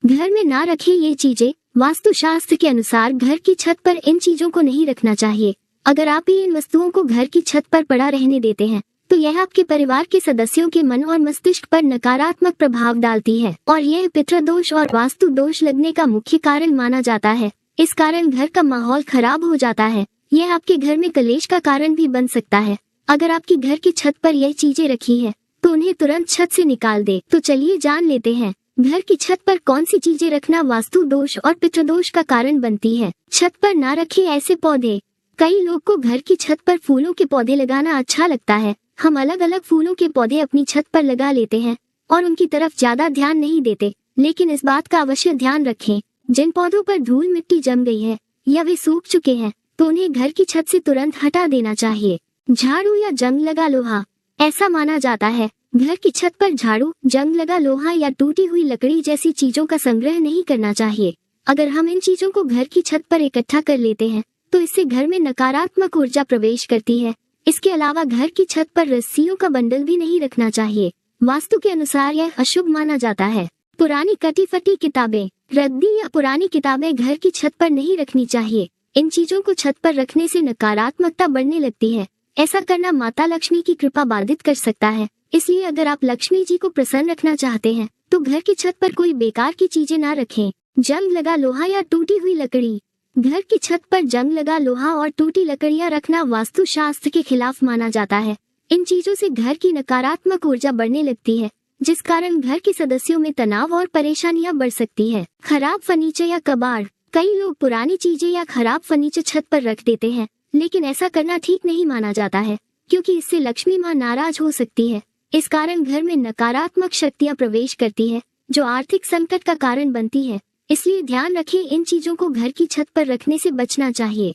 घर में ना रखें ये चीजें। वास्तुशास्त्र के अनुसार घर की छत पर इन चीजों को नहीं रखना चाहिए। अगर आप ही इन वस्तुओं को घर की छत पर पड़ा रहने देते हैं तो यह आपके परिवार के सदस्यों के मन और मस्तिष्क पर नकारात्मक प्रभाव डालती है और यह पितृदोष और वास्तु दोष लगने का मुख्य कारण माना जाता है। इस कारण घर का माहौल खराब हो जाता है। यह आपके घर में कलेश का कारण भी बन सकता है। अगर आपकी घर की छत पर यह चीजें रखी है तो उन्हें तुरंत छत से निकाल दे। तो चलिए जान लेते हैं घर की छत पर कौन सी चीजें रखना वास्तु दोष और पितृदोष का कारण बनती है। छत पर ना रखें ऐसे पौधे। कई लोग को घर की छत पर फूलों के पौधे लगाना अच्छा लगता है। हम अलग अलग फूलों के पौधे अपनी छत पर लगा लेते हैं और उनकी तरफ ज्यादा ध्यान नहीं देते, लेकिन इस बात का अवश्य ध्यान रखें जिन पौधों पर धूल मिट्टी जम गई है या वे सूख चुके हैं तो उन्हें घर की छत से तुरंत हटा देना चाहिए। झाड़ू या जंग लगा लोहा। ऐसा माना जाता है घर की छत पर झाड़ू, जंग लगा लोहा या टूटी हुई लकड़ी जैसी चीजों का संग्रह नहीं करना चाहिए। अगर हम इन चीजों को घर की छत पर इकट्ठा कर लेते हैं तो इससे घर में नकारात्मक ऊर्जा प्रवेश करती है। इसके अलावा घर की छत पर रस्सियों का बंडल भी नहीं रखना चाहिए। वास्तु के अनुसार यह अशुभ माना जाता है। पुरानी कटी फटी किताबें, रद्दी या पुरानी किताबें घर की छत पर नहीं रखनी चाहिए। इन चीजों को छत पर रखने से नकारात्मकता बढ़ने लगती है। ऐसा करना माता लक्ष्मी की कृपा बाधित कर सकता है। इसलिए अगर आप लक्ष्मी जी को प्रसन्न रखना चाहते हैं तो घर की छत पर कोई बेकार की चीजें ना रखें। जंग लगा लोहा या टूटी हुई लकड़ी। घर की छत पर जंग लगा लोहा और टूटी लकड़ियां रखना वास्तु शास्त्र के खिलाफ माना जाता है। इन चीजों से घर की नकारात्मक ऊर्जा बढ़ने लगती है, जिस कारण घर के सदस्यों में तनाव और परेशानियां बढ़ सकती है। खराब फर्नीचर या कबाड़। कई लोग पुरानी चीजें या खराब फर्नीचर छत पर रख देते हैं, लेकिन ऐसा करना ठीक नहीं माना जाता है क्योंकि इससे लक्ष्मी माँ नाराज हो सकती है। इस कारण घर में नकारात्मक शक्तियां प्रवेश करती है जो आर्थिक संकट का कारण बनती है। इसलिए ध्यान रखें इन चीजों को घर की छत पर रखने से बचना चाहिए।